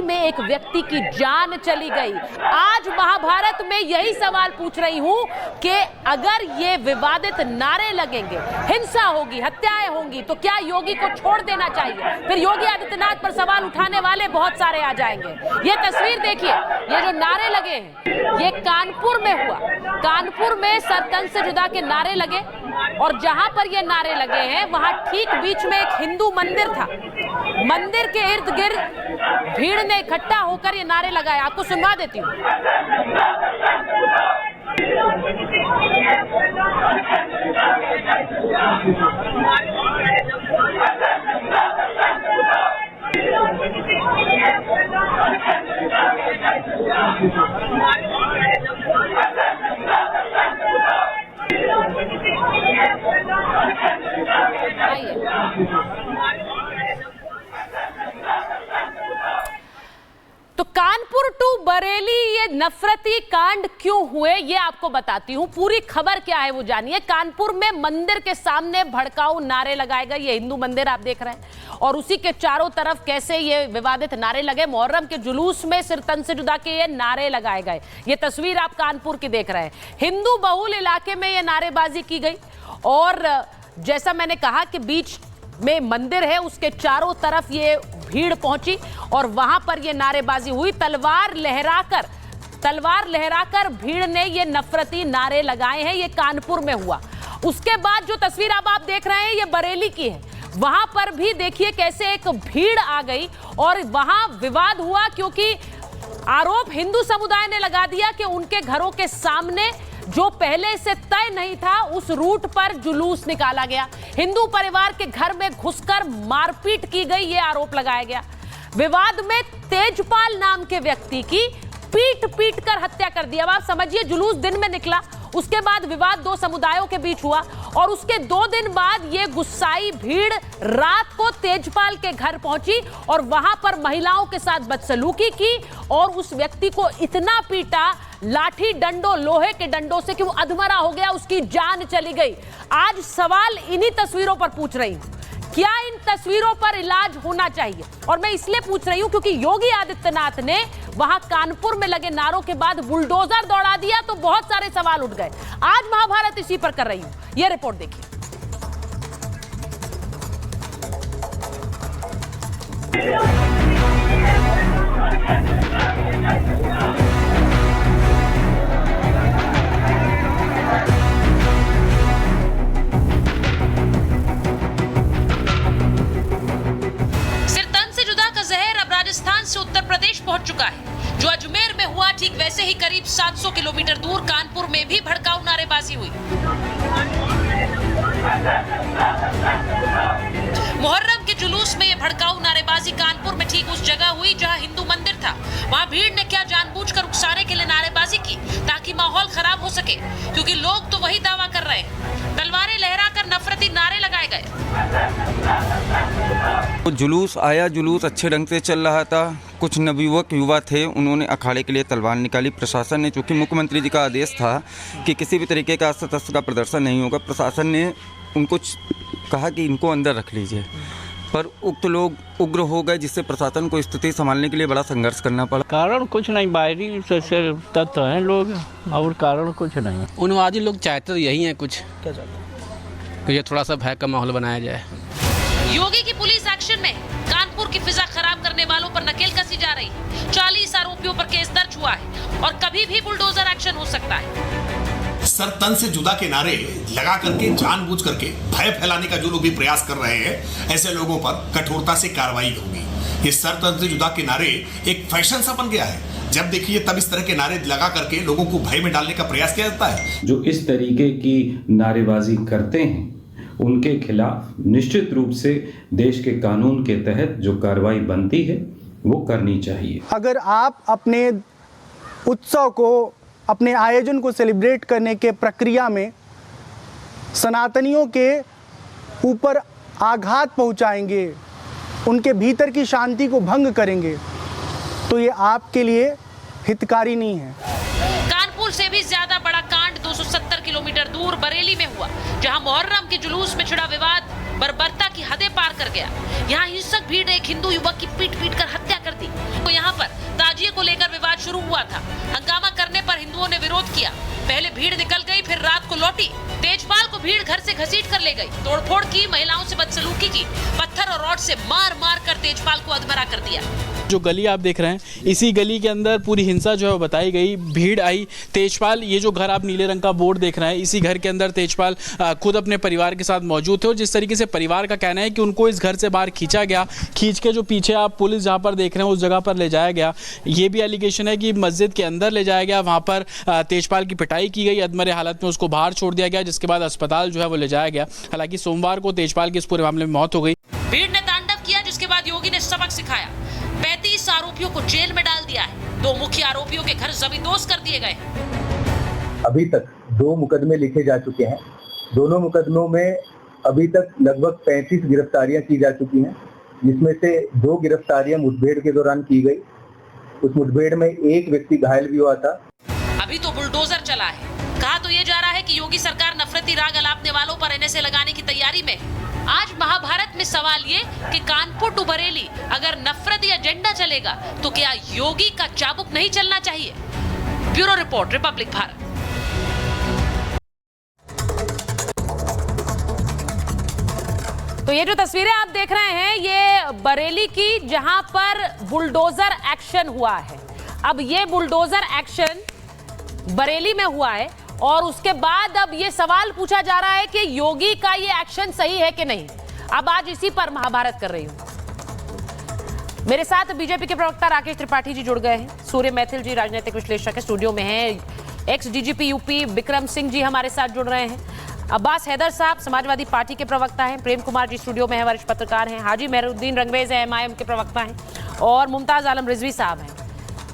में एक व्यक्ति की जान चली गई। आज महाभारत में यही सवाल पूछ रही हूं कि अगर ये विवादित नारे लगेंगे, हिंसा होगी, हत्याएं होंगी, तो क्या योगी को छोड़ देना चाहिए? फिर योगी आदित्यनाथ पर सवाल उठाने वाले बहुत सारे आ जाएंगे। ये तस्वीर देखिए, ये जो नारे लगे हैं ये कानपुर में हुआ। कानपुर में सर तन से जुदा के नारे लगे और जहां पर ये नारे लगे हैं वहां ठीक बीच में एक हिंदू मंदिर था। मंदिर के इर्द गिर्द भीड़ ने इकट्ठा होकर ये नारे लगाए। आपको सुनवा देती हूँ। तो कानपुर टू बरेली ये नफरती कांड क्यों हुए ये आपको बताती हूँ। पूरी खबर क्या है वो जानिए। कानपुर में मंदिर के सामने भड़काऊ नारे लगाए गए। ये हिंदू मंदिर आप देख रहे हैं और उसी के चारों तरफ कैसे ये विवादित नारे लगे। मुहर्रम के जुलूस में सिर तन से जुदा के ये नारे लगाए गए। ये तस्वीर आप कानपुर की देख रहे हैं। हिंदू बहुल इलाके में ये नारेबाजी की गई और जैसा मैंने कहा कि बीच में मंदिर है, उसके चारों तरफ ये भीड़ पहुंची और वहां पर ये नारेबाजी हुई। तलवार लहराकर भीड़ ने ये नफरती नारे लगाए हैं। ये कानपुर में हुआ। उसके बाद जो तस्वीर अब आप देख रहे हैं ये बरेली की है। वहां पर भी देखिए कैसे एक भीड़ आ गई और वहां विवाद हुआ क्योंकि आरोप हिंदू समुदाय ने लगा दिया कि उनके घरों के सामने जो पहले से तय नहीं था उस रूट पर जुलूस निकाला गया। हिंदू परिवार के घर में घुसकर मारपीट की गई, ये आरोप लगाया गया। विवाद में तेजपाल नाम के व्यक्ति की पीट कर हत्या कर दी। अब आप समझिए, जुलूस दिन में निकला, उसके बाद विवाद दो समुदायों के बीच हुआ और उसके 2 दिन बाद ये गुस्साई भीड़ रात को तेजपाल के घर पहुंची और वहां पर महिलाओं के साथ बदसलूकी की और उस व्यक्ति को इतना पीटा लाठी डंडों, लोहे के डंडों से कि वो अधमरा हो गया, उसकी जान चली गई। आज सवाल इन्हीं तस्वीरों पर पूछ रही हूं, क्या इन तस्वीरों पर इलाज होना चाहिए? और मैं इसलिए पूछ रही हूं क्योंकि योगी आदित्यनाथ ने वहां कानपुर में लगे नारों के बाद बुलडोजर दौड़ा दिया तो बहुत सारे सवाल उठ गए। आज महाभारत इसी पर कर रही हूं। यह रिपोर्ट देखिए। राजस्थान से उत्तर प्रदेश पहुंच चुका है। जो अजमेर में हुआ ठीक वैसे ही करीब 700 किलोमीटर दूर कानपुर में भी भड़काऊ नारेबाजी हुई। मुहर्रम के जुलूस में ये भड़काऊ नारेबाजी कानपुर में ठीक उस जगह हुई जहां हिंदू मंदिर था। वहां भीड़ ने क्या जानबूझकर उकसाने के लिए नारेबाजी की ताकि माहौल खराब हो सके, क्योंकि लोग तो वही दावा कर रहे हैं। तलवारें लहराकर नफरती नारे लगाए गए। जुलूस आया, जुलूस अच्छे ढंग से चल रहा था। कुछ नवयुवक युवा थे, उन्होंने अखाड़े के लिए तलवार निकाली। प्रशासन ने, चूंकि मुख्यमंत्री जी का आदेश था कि किसी भी तरीके का अस्त्र का प्रदर्शन नहीं होगा, प्रशासन ने उनको कहा कि इनको अंदर रख लीजिए, पर उक्त लोग उग्र हो गए जिससे प्रशासन को स्थिति संभालने के लिए बड़ा संघर्ष करना पड़ा। कारण कुछ नहीं, बाहरी तत्व हैं लोग और कारण कुछ नहीं। उन्मादी लोग चाहते तो यही है, कुछ क्या चाहते हैं तो ये थोड़ा सा भय का माहौल बनाया जाए। योगी की पुलिस एक्शन में कानपुर की फिजा खराब करने वालों पर नकेल कसी जा रही है। 40 आरोपियों पर केस दर्ज हुआ है और कभी भी बुलडोजर एक्शन हो सकता है। सर तन से जुदा के नारे लगा करके जानबूझ करके भय फैलाने का जो लोग भी प्रयास कर रहे हैं, ऐसे लोगों पर कठोरता से कार्रवाई होगी। ये सर तन से जुदा के नारे एक फैशन सा बन गया है। जब देखिए तब इस तरह के नारे लगा करके लोगों को भय में डालने का प्रयास किया जाता है। जो इस तरीके की नारेबाजी करते हैं उनके खिलाफ निश्चित रूप से देश के कानून के तहत जो कार्रवाई बनती है वो करनी चाहिए। अगर आप अपने उत्सव को, अपने आयोजन को सेलिब्रेट करने के प्रक्रिया में सनातनियों के ऊपर आघात पहुंचाएंगे, उनके भीतर की शांति को भंग करेंगे, तो ये आपके लिए हितकारी नहीं है। कानपुर से भी ज्यादा बड़ा कांड 270 किलोमीटर दूर बरेली में हुआ, जहां मुहर्रम के जुलूस में छिड़ा विवाद बर्बरता की हदें पार कर गया। यहां हिंसक भीड़ ने एक हिंदू युवक की पीट कर हत्या कर दी। तो यहां पर हुआ था। हंगामा करने पर हिंदुओं ने विरोध किया। पहले भीड़ निकल गई, फिर रात को लौटी। तेजपाल को भीड़ घर से घसीट कर ले गई, तोड़फोड़ की, महिलाओं से बदसलूकी की, पत्थर और रॉड से मार मार कर तेजपाल को अधमरा कर दिया। जो गली आप देख रहे हैं, इसी गली के अंदर पूरी हिंसा जो है वो बताई गई। भीड़ आई, तेजपाल, ये जो घर आप नीले रंग का बोर्ड देख रहे हैं, इसी घर के अंदर तेजपाल खुद अपने परिवार के साथ मौजूद थे। और जिस तरीके से परिवार का कहना है कि उनको इस घर से बाहर खींचा गया, खींच के जो पीछे आप पुलिस जहाँ पर देख रहे हैं उस जगह पर ले जाया गया। ये भी एलिगेशन है कि मस्जिद के अंदर ले जाया गया, वहाँ पर तेजपाल की पिटाई की गई, अधमरे हालत में उसको बाहर छोड़ दिया गया, जिसके बाद अस्पताल जो है वो ले जाया गया। हालांकि सोमवार को तेजपाल की इस पूरे मामले में मौत हो गई। भीड़ ने तांडव किया, जिसके बाद योगी ने सबक सिखाया। 35 आरोपियों को जेल में डाल दिया है। 2 मुख्य आरोपियों के घर जमींदोज कर दिए गए। अभी तक 2 मुकदमे लिखे जा चुके हैं। दोनों मुकदमों में अभी तक लगभग 35 गिरफ्तारियां की जा चुकी हैं, जिसमें से 2 गिरफ्तारियां मुठभेड़ के दौरान की गई। उस मुठभेड़ में एक व्यक्ति घायल भी हुआ था। अभी तो बुलडोजर चला है। कहा तो ये जा रहा है कि योगी सरकार नफरती राग अलापने वालों पर एनएसए लगाने की तैयारी में। आज महाभारत में सवाल ये कि कानपुर टू बरेली अगर नफरती एजेंडा चलेगा तो क्या योगी का चाबुक नहीं चलना चाहिए? Bureau report, Republic Bharat. तो ये जो तस्वीरें आप देख रहे हैं, ये बरेली की, जहां पर बुलडोजर एक्शन हुआ है। अब ये बुलडोजर एक्शन बरेली में हुआ है और उसके बाद अब ये सवाल पूछा जा रहा है कि योगी का ये एक्शन सही है कि नहीं। अब आज इसी पर महाभारत कर रही हूं। मेरे साथ बीजेपी के प्रवक्ता राकेश त्रिपाठी जी जुड़ गए हैं। सूर्य मैथिल जी राजनीतिक विश्लेषक के स्टूडियो में हैं। Ex DGP UP Vikram Singh ji हमारे साथ जुड़ रहे हैं। अब्बास हैदर साहब समाजवादी पार्टी के प्रवक्ता हैं। प्रेम कुमार जी स्टूडियो में हैं, वरिष्ठ पत्रकार हैं। हाजी मेहरुद्दीन रंगरेज है, एमआईएम के प्रवक्ता हैं। और मुमताज आलम रिजवी साहब हैं,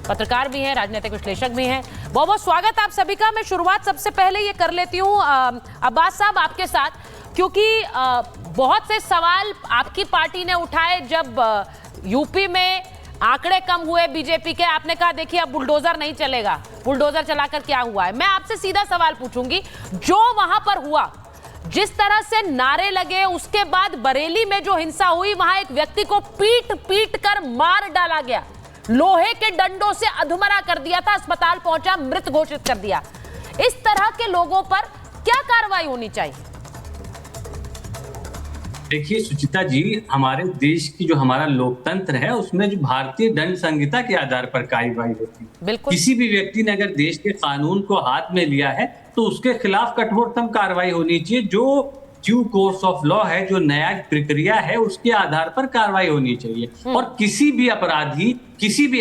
पत्रकार भी हैं, राजनीतिक विश्लेषक भी हैं। बहुत बहुत स्वागत आप सभी का। मैं शुरुआत सबसे पहले ये कर लेती हूँ अब्बास साहब आपके साथ, क्योंकि बहुत से सवाल आपकी पार्टी ने उठाए जब यूपी में आंकड़े कम हुए बीजेपी के। आपने कहा देखिए अब बुलडोजर नहीं चलेगा, बुलडोजर चलाकर क्या हुआ है। मैं आपसे सीधा सवाल पूछूंगी, जो वहां पर हुआ, जिस तरह से नारे लगे, उसके बाद बरेली में जो हिंसा हुई, वहां एक व्यक्ति को पीट पीट कर मार डाला गया, लोहे के डंडों से अधमरा कर दिया था, अस्पताल पहुंचा, मृत घोषित कर दिया। इस तरह के लोगों पर क्या कार्रवाई होनी चाहिए? देखिए सुचिता जी, हमारे देश की जो हमारा लोकतंत्र है उसमें जो भारतीय दंड संहिता के आधार पर कार्रवाई होती है। बिल्कुल। किसी भी व्यक्ति ने अगर देश के कानून को हाथ में लिया है तो उसके खिलाफ कठोरतम कार्रवाई होनी चाहिए। जो ड्यू कोर्स ऑफ लॉ है, जो न्यायिक प्रक्रिया है, उसके आधार पर कार्रवाई होनी चाहिए। और किसी भी अपराधी, किसी भी